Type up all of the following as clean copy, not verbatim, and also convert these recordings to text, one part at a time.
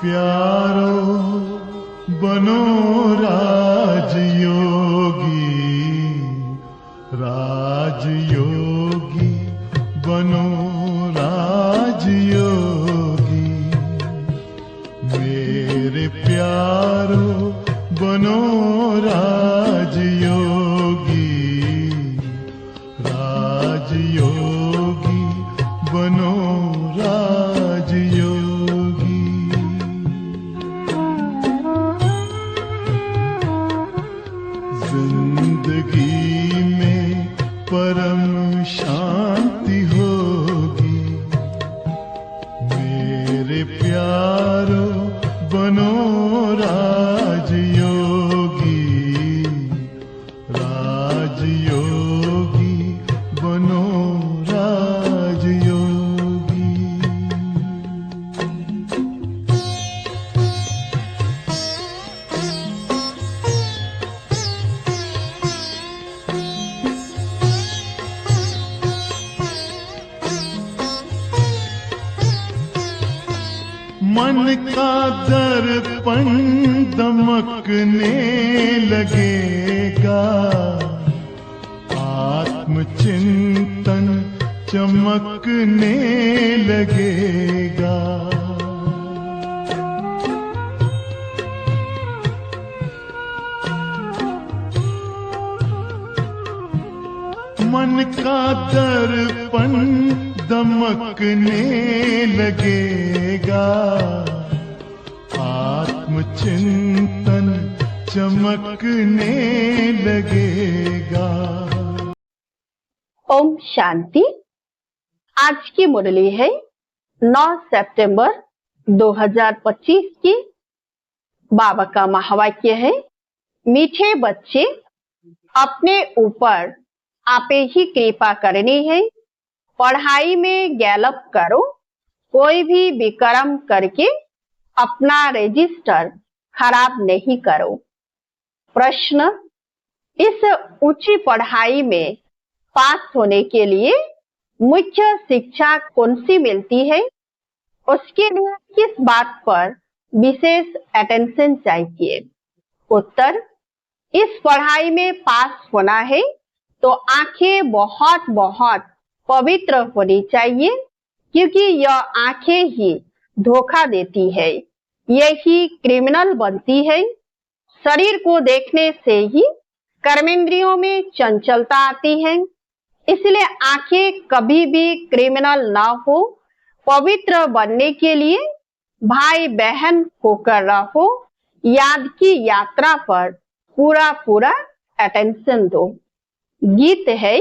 प्यारो बनो राजयोगी बनो राजयोगी, मेरे प्यारो बनो राजयोगी, राजयोगी बनो राजयोगी। जिंदगी में परम शांति होगी, मेरे प्यारो बनो राजयोगी, राजयोगी बनो राजयोगी। मन का दर्पण दमकने लगेगा, आत्मचिंतन चमकने लगेगा। मन का दर्पण दमकने लगेगा, आत्मचिंतन चमकने लगेगा। ओम शांति। आज की मुरली है 9 सितंबर 2025 की। बाबा का महावाक्य है, मीठे बच्चे अपने ऊपर आपे ही कृपा करनी है, पढ़ाई में गैलप करो, कोई भी विक्रम करके अपना रजिस्टर खराब नहीं करो। प्रश्न, इस ऊंची पढ़ाई में पास होने के लिए मुख्य शिक्षा कौन सी मिलती है? उसके लिए किस बात पर विशेष अटेंशन चाहिए? उत्तर, इस पढ़ाई में पास होना है तो आंखें बहुत बहुत पवित्र होनी चाहिए, क्योंकि यह आंखें ही धोखा देती है, यही क्रिमिनल बनती है। शरीर को देखने से ही कर्मेंद्रियों में चंचलता आती है, इसलिए आंखें कभी भी क्रिमिनल ना हो। पवित्र बनने के लिए भाई बहन होकर रहो, याद की यात्रा पर पूरा पूरा अटेंशन दो। गीत है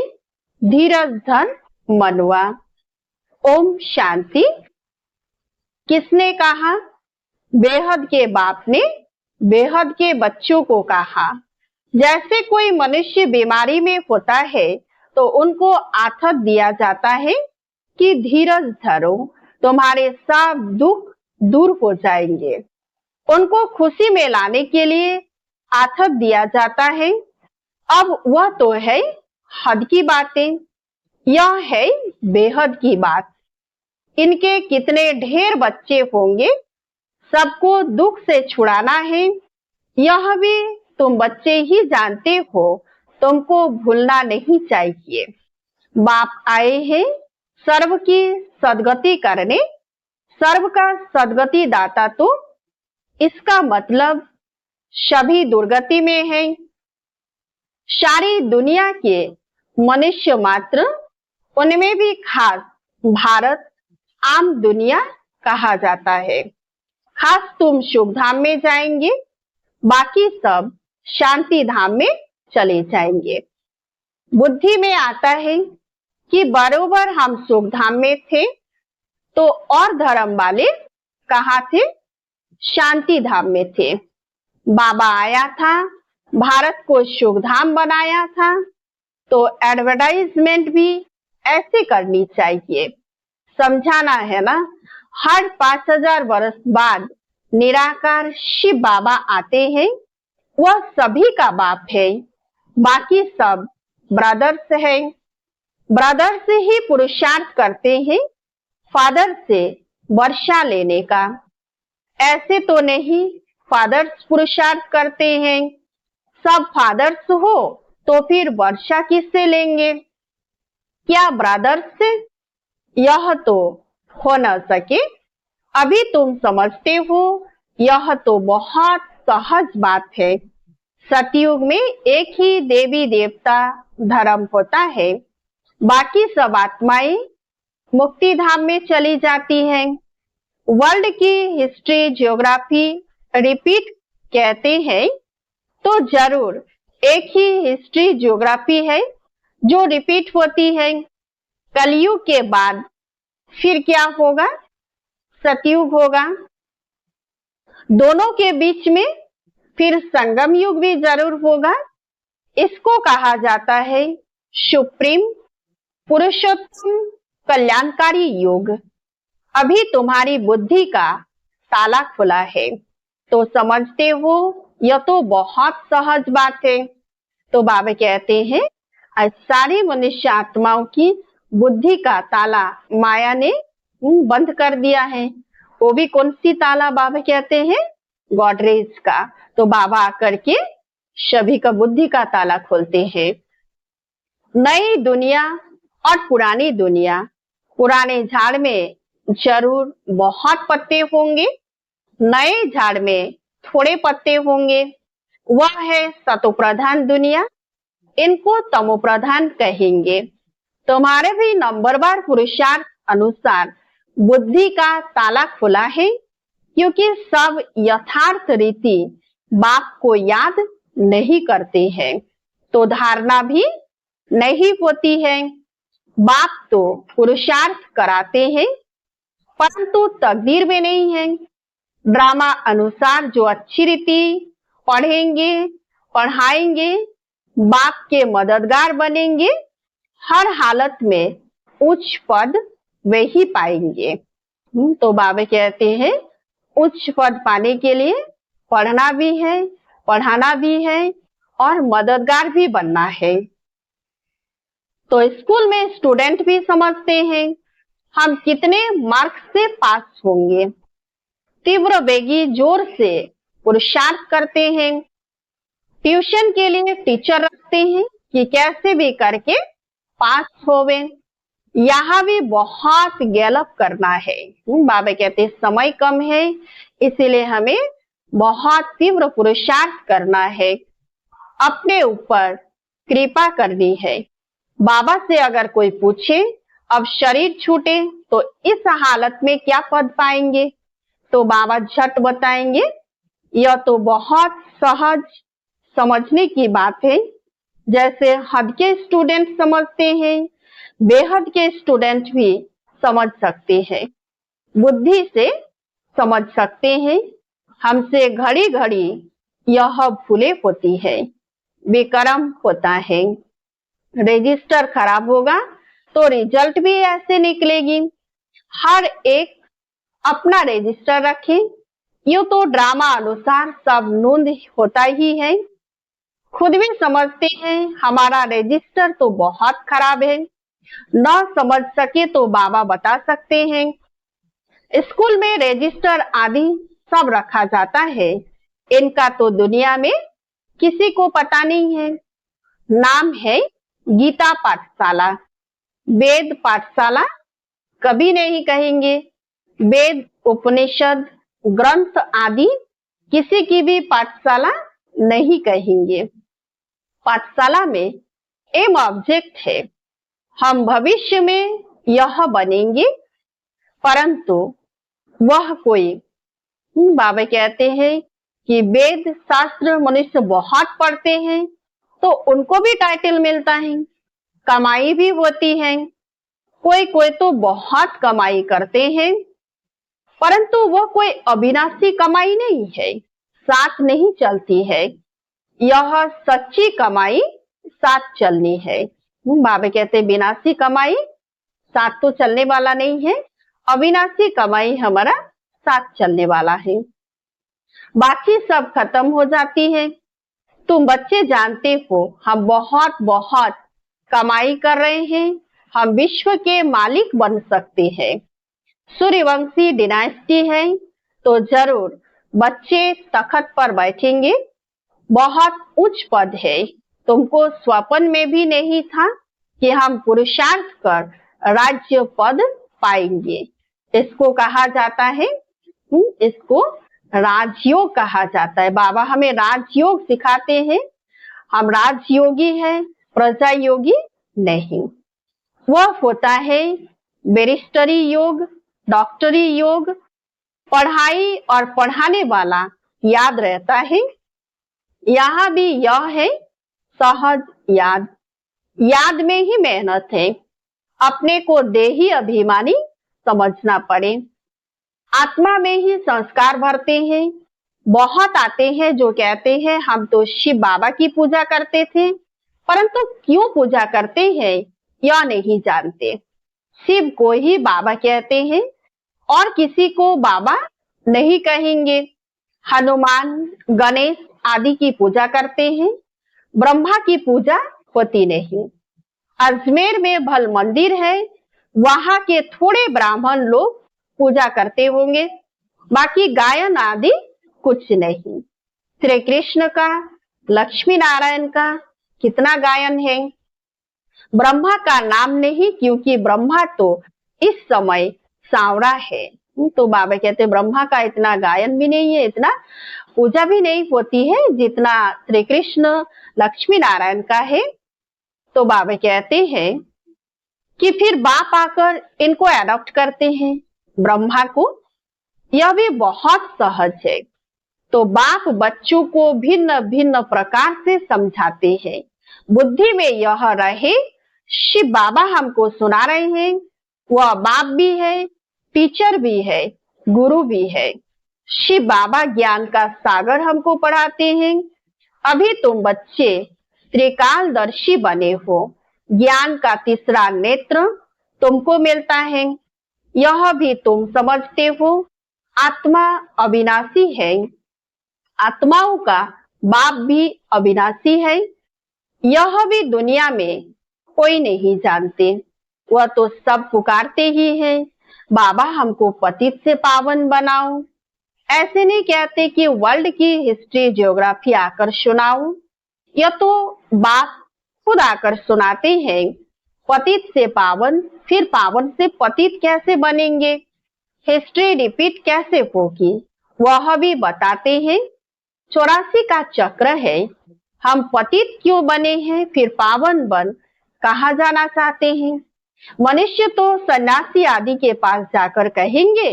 धीरज धन मनुआ। ओम शांति। किसने कहा? बेहद के बाप ने बेहद के बच्चों को कहा, जैसे कोई मनुष्य बीमारी में होता है तो उनको आथत दिया जाता है कि धीरज धरो, तुम्हारे सब दुख दूर हो जाएंगे। उनको खुशी में लाने के लिए आथत दिया जाता है। अब वह तो है हद की बातें, यह है बेहद की बात। इनके कितने ढेर बच्चे होंगे, सबको दुख से छुड़ाना है, यह भी तुम बच्चे ही जानते हो, तुमको भूलना नहीं चाहिए। बाप आए हैं सर्व की सदगति करने, सर्व का सदगति दाता तो इसका मतलब सभी दुर्गति में है। सारी दुनिया के मनुष्य मात्र, उनमें भी खास भारत आम दुनिया कहा जाता है। खास तुम सुख धाम में जाएंगे, बाकी सब शांति धाम में चले जाएंगे। बुद्धि में आता है कि बरोबर हम सुख धाम में थे तो और धर्म वाले कहाँ थे? शांति धाम में थे। बाबा आया था, भारत को सुख धाम बनाया था, तो एडवर्टाइजमेंट भी ऐसे करनी चाहिए। समझाना है ना, हर 5000 वर्ष बाद निराकार शिव बाबा आते हैं, वह सभी का बाप है, बाकी सब ब्रदर्स है। ब्रदर्स ही पुरुषार्थ करते हैं फादर से वर्षा लेने का। ऐसे तो नहीं फादर्स पुरुषार्थ करते हैं। सब फादर्स हो तो फिर वर्षा किससे लेंगे? क्या ब्रदर्स से? यह तो हो न सके। अभी तुम समझते हो, यह तो बहुत सहज बात है। सतयुग में एक ही देवी देवता धर्म होता है, बाकी सब आत्माएं मुक्ति धाम में चली जाती हैं। वर्ल्ड की हिस्ट्री ज्योग्राफी रिपीट कहते हैं तो जरूर एक ही हिस्ट्री ज्योग्राफी है जो रिपीट होती है। कलयुग के बाद फिर क्या होगा? सतयुग होगा। दोनों के बीच में फिर संगम युग भी जरूर होगा। इसको कहा जाता है सुप्रीम पुरुषोत्तम कल्याणकारी युग। अभी तुम्हारी बुद्धि का ताला खुला है तो समझते हो, यह तो बहुत सहज बात है। तो बाबा कहते हैं आज सारी मनुष्य आत्माओं की बुद्धि का ताला माया ने बंद कर दिया है। वो भी कौन सी ताला? बाबा कहते हैं गॉडरेज का। तो बाबा आकर के सभी का बुद्धि का ताला खोलते हैं। नई दुनिया और पुरानी दुनिया। पुराने झाड़ में जरूर बहुत पत्ते होंगे, नए झाड़ में थोड़े पत्ते होंगे। वह है सतो प्रधान दुनिया, इनको तमो प्रधान कहेंगे। तुम्हारे भी नंबरवार पुरुषार्थ अनुसार बुद्धि का ताला खुला है, क्योंकि सब यथार्थ रीति बाप को याद नहीं करते हैं तो धारणा भी नहीं होती है। बाप तो पुरुषार्थ कराते हैं परंतु तकदीर में नहीं है। ड्रामा अनुसार जो अच्छी रीति पढ़ेंगे पढ़ाएंगे, बाप के मददगार बनेंगे, हर हालत में उच्च पद वे ही पाएंगे। तो बाबा कहते हैं उच्च पद पाने के लिए पढ़ना भी है, पढ़ाना भी है और मददगार भी बनना है। तो स्कूल में स्टूडेंट भी समझते हैं हम कितने मार्क्स से पास होंगे। तीव्र वेगी जोर से पुरुषार्थ करते हैं। ट्यूशन के लिए टीचर रखते हैं कि कैसे भी करके पास होवे। यहाँ भी बहुत गैलप करना है। बाबा कहते हैं समय कम है, इसीलिए हमें बहुत तीव्र पुरुषार्थ करना है, अपने ऊपर कृपा करनी है। बाबा से अगर कोई पूछे अब शरीर छूटे तो इस हालत में क्या पद पाएंगे, तो बाबा झट बताएंगे यह तो बहुत सहज समझने की बात है। जैसे हद के स्टूडेंट समझते हैं, बेहद के स्टूडेंट भी समझ सकते हैं, बुद्धि से समझ सकते हैं। हमसे घड़ी घड़ी यह भूले होती है, बेकर्म होता है। रजिस्टर खराब होगा तो रिजल्ट भी ऐसे निकलेगी। हर एक अपना रजिस्टर रखें। यूं तो ड्रामा अनुसार सब नोंद होता ही है। खुद भी समझते हैं हमारा रजिस्टर तो बहुत खराब है, न समझ सके तो बाबा बता सकते हैं। स्कूल में रजिस्टर आदि सब रखा जाता है, इनका तो दुनिया में किसी को पता नहीं है। नाम है गीता पाठशाला, वेद पाठशाला कभी नहीं कहेंगे। वेद उपनिषद ग्रंथ आदि किसी की भी पाठशाला नहीं कहेंगे। पाठशाला में एम ऑब्जेक्ट है, हम भविष्य में यह बनेंगे, परंतु वह कोई बाबा कहते हैं कि वेद शास्त्र मनुष्य बहुत पढ़ते हैं तो उनको भी टाइटल मिलता है, कमाई भी होती है। कोई कोई तो बहुत कमाई करते हैं, परंतु वह कोई अविनाशी कमाई नहीं है, साथ नहीं चलती है। यह सच्ची कमाई साथ चलनी है। बाबा कहते विनाशी कमाई साथ तो चलने वाला नहीं है, अविनाशी कमाई हमारा साथ चलने वाला है। बाकी सब खत्म हो जाती है। तुम बच्चे जानते हो हम बहुत बहुत कमाई कर रहे हैं, हम विश्व के मालिक बन सकते हैं। सूर्यवंशी डिनाइस्टी है तो जरूर बच्चे तखत पर बैठेंगे। बहुत उच्च पद है, तुमको स्वप्न में भी नहीं था कि हम पुरुषार्थ कर राज्य पद पाएंगे। इसको कहा जाता है, इसको राजयोग कहा जाता है। बाबा हमें राजयोग सिखाते हैं। हम राजयोगी हैं, प्रजा योगी नहीं। वह होता है बैरिस्टरी योग, डॉक्टरी योग। पढ़ाई और पढ़ाने वाला याद रहता है। यहाँ भी यह है सहज याद। याद में ही मेहनत है। अपने को देही अभिमानी समझना पड़े। आत्मा में ही संस्कार भरते हैं। बहुत आते हैं जो कहते हैं हम तो शिव बाबा की पूजा करते थे, परंतु क्यों पूजा करते हैं यह नहीं जानते। शिव को ही बाबा कहते हैं और किसी को बाबा नहीं कहेंगे। हनुमान, गणेश आदि की पूजा करते हैं, ब्रह्मा की पूजा होती नहीं। अजमेर में भल मंदिर है, वहां के थोड़े ब्राह्मण लोग पूजा करते होंगे, बाकी गायन आदि कुछ नहीं। श्री कृष्ण का, लक्ष्मी नारायण का कितना गायन है। ब्रह्मा का नाम नहीं, क्योंकि ब्रह्मा तो इस समय सांवरा है। तो बाबा कहते ब्रह्मा का इतना गायन भी नहीं है, इतना पूजा भी नहीं होती है जितना श्री कृष्ण, लक्ष्मी नारायण का है। तो बाबा कहते हैं कि फिर बाप आकर इनको एडॉप्ट करते हैं, ब्रह्मा को। यह भी बहुत सहज है। तो बाप बच्चों को भिन्न भिन्न प्रकार से समझाते हैं। बुद्धि में यह रहे शिव बाबा हमको सुना रहे हैं, वह बाप भी है, टीचर भी है, गुरु भी है। शिव बाबा ज्ञान का सागर हमको पढ़ाते हैं। अभी तुम बच्चे त्रिकालदर्शी बने हो। ज्ञान का तीसरा नेत्र तुमको मिलता है। यह भी तुम समझते हो आत्मा अविनाशी है। आत्माओं का बाप भी अविनाशी है। यह भी दुनिया में कोई नहीं जानते। वह तो सब पुकारते ही हैं, बाबा हमको पतित से पावन बनाओ। ऐसे नहीं कहते कि वर्ल्ड की हिस्ट्री, ज्योग्राफी आकर सुनाओ। यह तो बाप खुद आकर सुनाते हैं। पतित से पावन, फिर पावन से पतित कैसे बनेंगे, हिस्ट्री रिपीट कैसे होगी, वह भी बताते हैं। 84 का चक्र है। हम पतित क्यों बने हैं, फिर पावन बन कहाँ जाना चाहते हैं। मनुष्य तो सन्यासी आदि के पास जाकर कहेंगे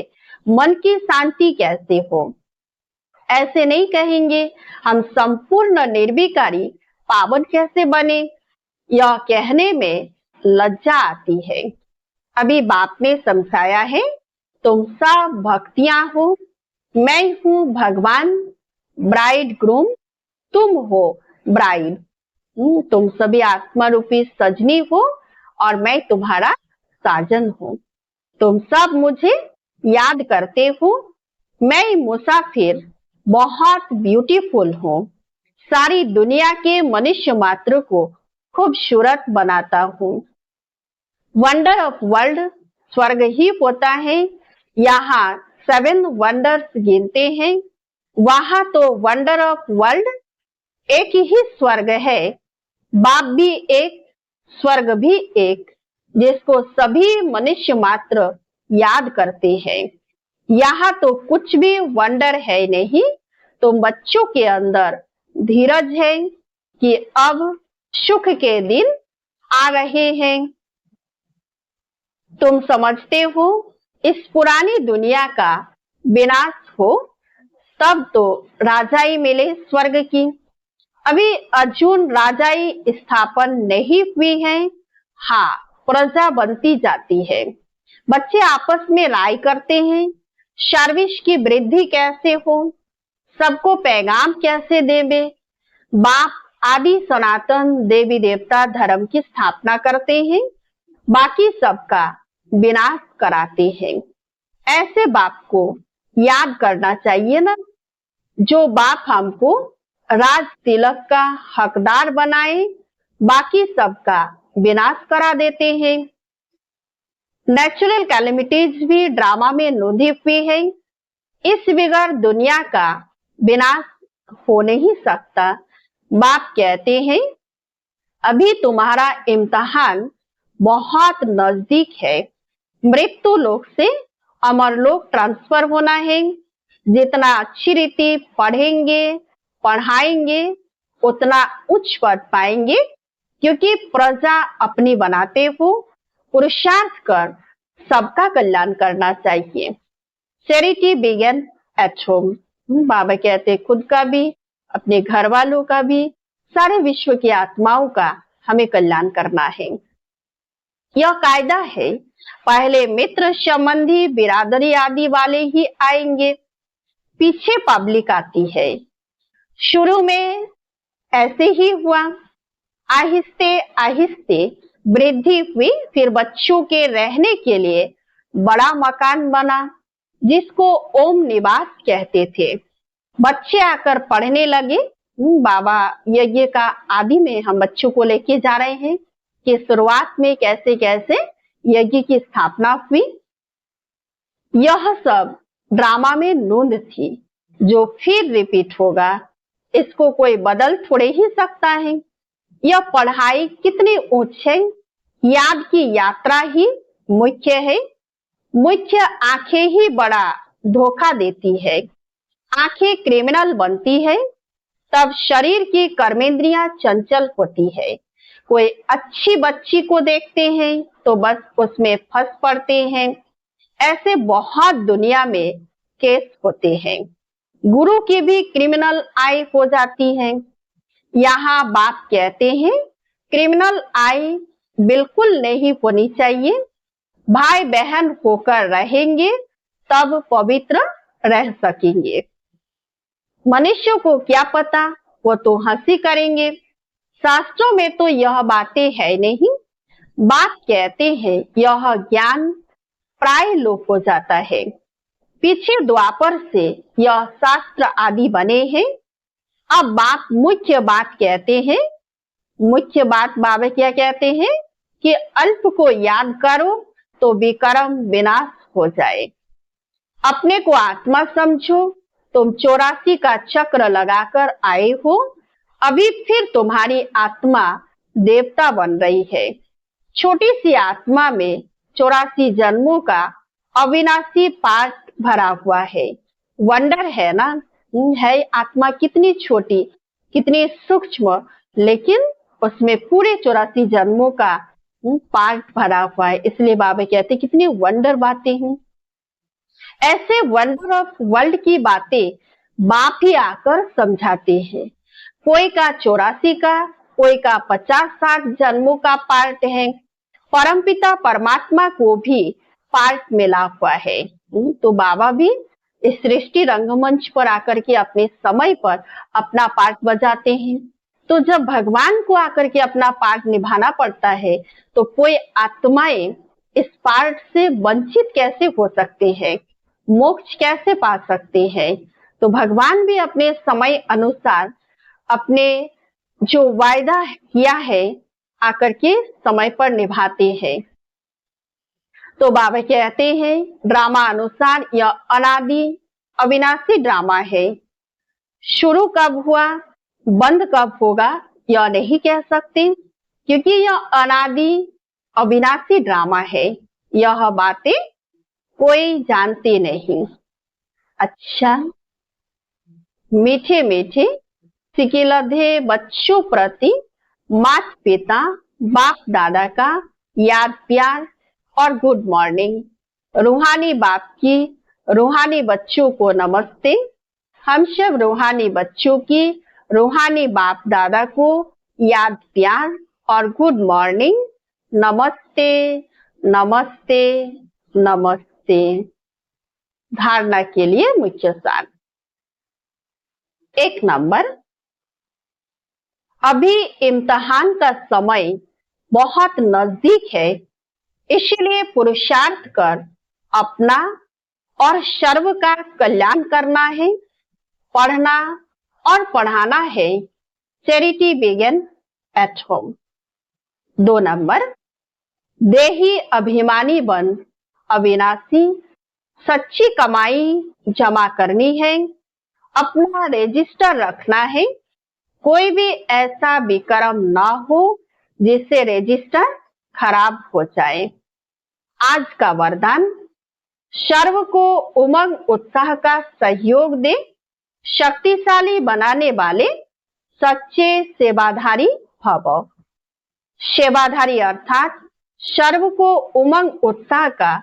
मन की शांति कैसे हो। ऐसे नहीं कहेंगे हम संपूर्ण निर्विकारी पावन कैसे बने। यह कहने में लज्जा आती है। अभी बाप ने समझाया है, तुम सब भक्तियां हो, मैं हूँ भगवान ब्राइड ग्रूम, तुम हो ब्राइड। तुम सभी आत्मा रूपी सजनी हो और मैं तुम्हारा साजन हूँ। तुम सब मुझे याद करते हो। मैं मुसाफिर बहुत ब्यूटीफुल हूँ। सारी दुनिया के मनुष्य मात्र को खूबसूरत बनाता हूँ। वंडर ऑफ वर्ल्ड स्वर्ग ही होता है। यहाँ 7 वंडर्स गिनते हैं। वहां तो वंडर ऑफ वर्ल्ड एक ही स्वर्ग है। बाप भी एक, स्वर्ग भी एक, जिसको सभी मनुष्य मात्र याद करते हैं। यहाँ तो कुछ भी वंडर है नहीं। तो बच्चों के अंदर धीरज है कि अब सुख के दिन आ रहे हैं। तुम समझते हो इस पुरानी दुनिया का विनाश हो, तब तो राजाई मिले स्वर्ग की। अभी अर्जुन राजाई स्थापन नहीं हुई है। हाँ, प्रजा बनती जाती है। बच्चे आपस में राय करते हैं, सर्विस की वृद्धि कैसे हो, सबको पैगाम कैसे देवे। बाप आदि सनातन देवी देवता धर्म की स्थापना करते हैं, बाकी सबका विनाश कराते हैं। ऐसे बाप को याद करना चाहिए ना, जो बाप हमको राज तिलक का हकदार बनाए, बाकी सबका विनाश करा देते हैं। नेचुरल कैलेमिटीज भी ड्रामा में नोंधी हुई है। इस बगैर दुनिया का विनाश हो नहीं सकता। बाप कहते हैं अभी तुम्हारा इम्तिहान बहुत नजदीक है। मृत्यु लोक से अमर लोक ट्रांसफर होना है। जितना अच्छी रीति पढ़ेंगे पढ़ाएंगे उतना उच्च पद पाएंगे, क्योंकि प्रजा अपनी बनाते हो। पुरुषार्थ कर सबका कल्याण करना चाहिए। Charity begin at home. बाबा कहते खुद का भी, अपने घर वालों का भी, सारे विश्व की आत्माओं का हमें कल्याण करना है। यह कायदा है, पहले मित्र संबंधी बिरादरी आदि वाले ही आएंगे, पीछे पब्लिक आती है। शुरू में ऐसे ही हुआ, आहिस्ते आहिस्ते वृद्धि हुई। फिर बच्चों के रहने के लिए बड़ा मकान बना, जिसको ओम निवास कहते थे। बच्चे आकर पढ़ने लगे। बाबा यज्ञ का आदि में हम बच्चों को लेके जा रहे हैं कि शुरुआत में कैसे कैसे यज्ञ की स्थापना हुई। यह सब ड्रामा में नोंद थी, जो फिर रिपीट होगा। इसको कोई बदल थोड़े ही सकता है। यह पढ़ाई कितनी ऊंच है, याद की यात्रा ही मुख्य है। मुख्य आंखें ही बड़ा धोखा देती है। आंखें क्रिमिनल बनती है, तब शरीर की कर्मेंद्रियां चंचल होती है। कोई अच्छी बच्ची को देखते हैं तो बस उसमें फंस पड़ते हैं। ऐसे बहुत दुनिया में केस होते हैं। गुरु की भी क्रिमिनल आई हो जाती है। यहाँ बाप कहते हैं क्रिमिनल आई बिल्कुल नहीं होनी चाहिए। भाई बहन होकर रहेंगे तब पवित्र रह सकेंगे। मनुष्य को क्या पता, वो तो हंसी करेंगे। शास्त्रों में तो यह बातें है नहीं। बाप कहते हैं यह ज्ञान प्राय लोप हो जाता है। पीछे द्वापर से यह शास्त्र आदि बने हैं। अब बाप मुख्य बात कहते हैं। मुख्य बात बाबा क्या कहते हैं कि अल्प को याद करो तो विकर्म विनाश हो जाए। अपने को आत्मा समझो। तुम 84 का चक्र लगाकर आए हो, अभी फिर तुम्हारी आत्मा देवता बन रही है। छोटी सी आत्मा में 84 जन्मों का अविनाशी पार्ट भरा हुआ है। वंडर है ना, है आत्मा कितनी छोटी, कितनी सूक्ष्म, लेकिन उसमें पूरे 84 जन्मों का पार्ट भरा हुआ है। इसलिए बाबा कहते कितनी वंडर बातें हैं। ऐसे वंडर ऑफ वर्ल्ड की बातें बाप ही आकर समझाते हैं। कोई का 84 का, कोई का 50-60 जन्मों का पार्ट है। परमपिता परमात्मा को भी पार्ट मिला हुआ है। तो बाबा भी इस सृष्टि रंगमंच पर आकर के अपने समय पर अपना पार्ट बजाते हैं। तो जब भगवान को आकर के अपना पार्ट निभाना पड़ता है, तो कोई आत्माएं इस पार्ट से वंचित कैसे हो सकते हैं, मोक्ष कैसे पा सकते हैं। तो भगवान भी अपने समय अनुसार अपने जो वायदा किया है आकर के समय पर निभाते हैं। तो बाबा कहते हैं ड्रामा अनुसार यह अनादि अविनाशी ड्रामा है। शुरू कब हुआ, बंद कब होगा, यह नहीं कह सकते, क्योंकि यह अनादि अविनाशी ड्रामा है। यह बातें कोई जानते नहीं। अच्छा, मीठे मीठे सिकिलधे बच्चों प्रति माता पिता बाप दादा का याद प्यार और गुड मॉर्निंग। रूहानी बाप की रूहानी बच्चों को नमस्ते। हम सब रूहानी बच्चों की रूहानी बाप दादा को याद प्यार और गुड मॉर्निंग। नमस्ते नमस्ते नमस्ते। धारणा के लिए मुख्य सार। 1 नंबर, अभी इम्तिहान का समय बहुत नजदीक है, इसलिए पुरुषार्थ कर अपना और सर्व का कल्याण करना है, पढ़ना और पढ़ाना है। Charity begin at home. 2 number, देही अभिमानी बन अविनाशी सच्ची कमाई जमा करनी है, अपना रजिस्टर रखना है, कोई भी ऐसा विक्रम ना हो जिससे रजिस्टर खराब हो जाए। आज का वरदान, सर्व को उमंग उत्साह का सहयोग दे, शक्तिशाली बनाने वाले सच्चे सेवाधारी भव। सेवाधारी अर्थात सर्व को उमंग उत्साह का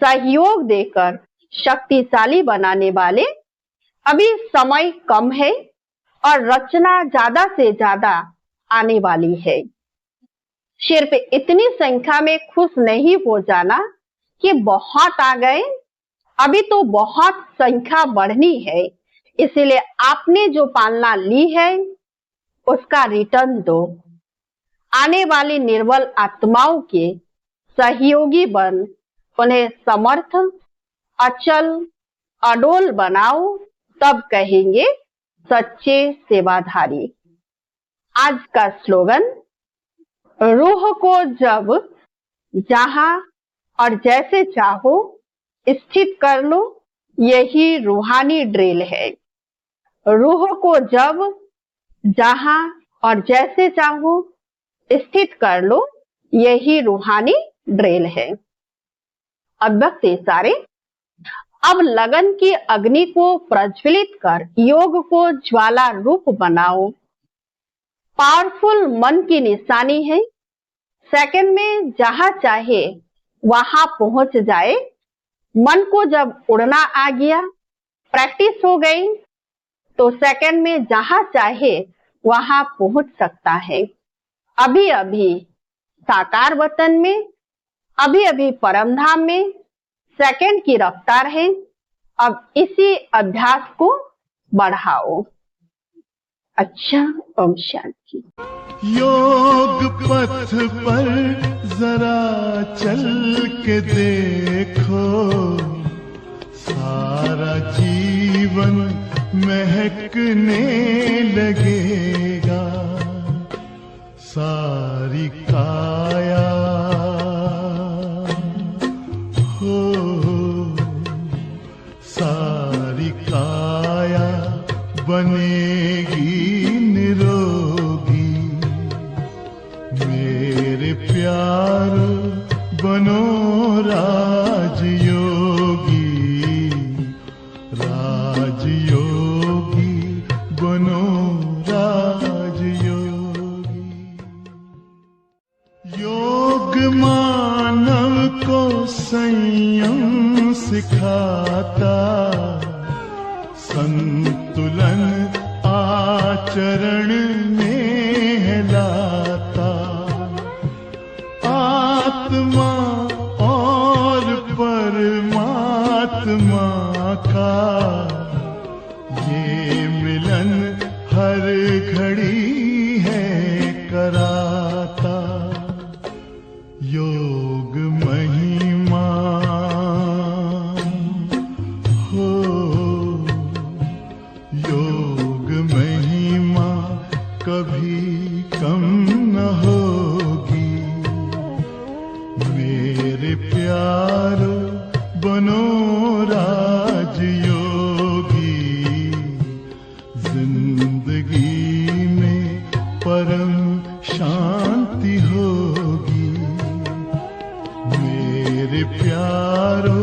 सहयोग देकर शक्तिशाली बनाने वाले। अभी समय कम है और रचना ज्यादा से ज्यादा आने वाली है। सिर्फ इतनी संख्या में खुश नहीं हो जाना कि बहुत आ गए, अभी तो बहुत संख्या बढ़नी है। इसीलिए आपने जो पालना ली है उसका रिटर्न दो। आने वाली निर्बल आत्माओं के सहयोगी बन उन्हें समर्थ, अचल, अडोल बनाओ, तब कहेंगे सच्चे सेवाधारी। आज का स्लोगन, रूह को जब जहां और जैसे चाहो स्थित कर लो, यही रूहानी ड्रिल है। रूह को जब जहां और जैसे चाहो स्थित कर लो, यही रूहानी ड्रिल है। अव्यक्त इशारे, अब लगन की अग्नि को प्रज्वलित कर योग को ज्वाला रूप बनाओ। पावरफुल मन की निशानी है, सेकंड में जहां चाहे वहां पहुंच जाए। मन को जब उड़ना आ गया, प्रैक्टिस हो गई, तो सेकंड में जहां चाहे वहां पहुंच सकता है। अभी अभी साकार वतन में, अभी अभी परम धाम में सेकंड की रफ्तार है। अब इसी अभ्यास को बढ़ाओ। अच्छा, ओम शांति। योग पथ पर जरा चल के देखो, सारा जीवन महकने लगेगा। सारी काया हो, सारी काया बनेगी निरोगी। मेरे प्यार बनो राजयोगी, राजयोगी बनो राजयोगी। योग मानव को संयम सिखाता, संतुलन आचरण में लाता। आत्मा और परमात्मा का ये मिलन हर घड़ी है कराता। योग महिमा हो, योग महिमा कभी कम न होगी। मेरे प्यार बनो राजयोगी, जिंदगी में परम शांति होगी। मेरे प्यारो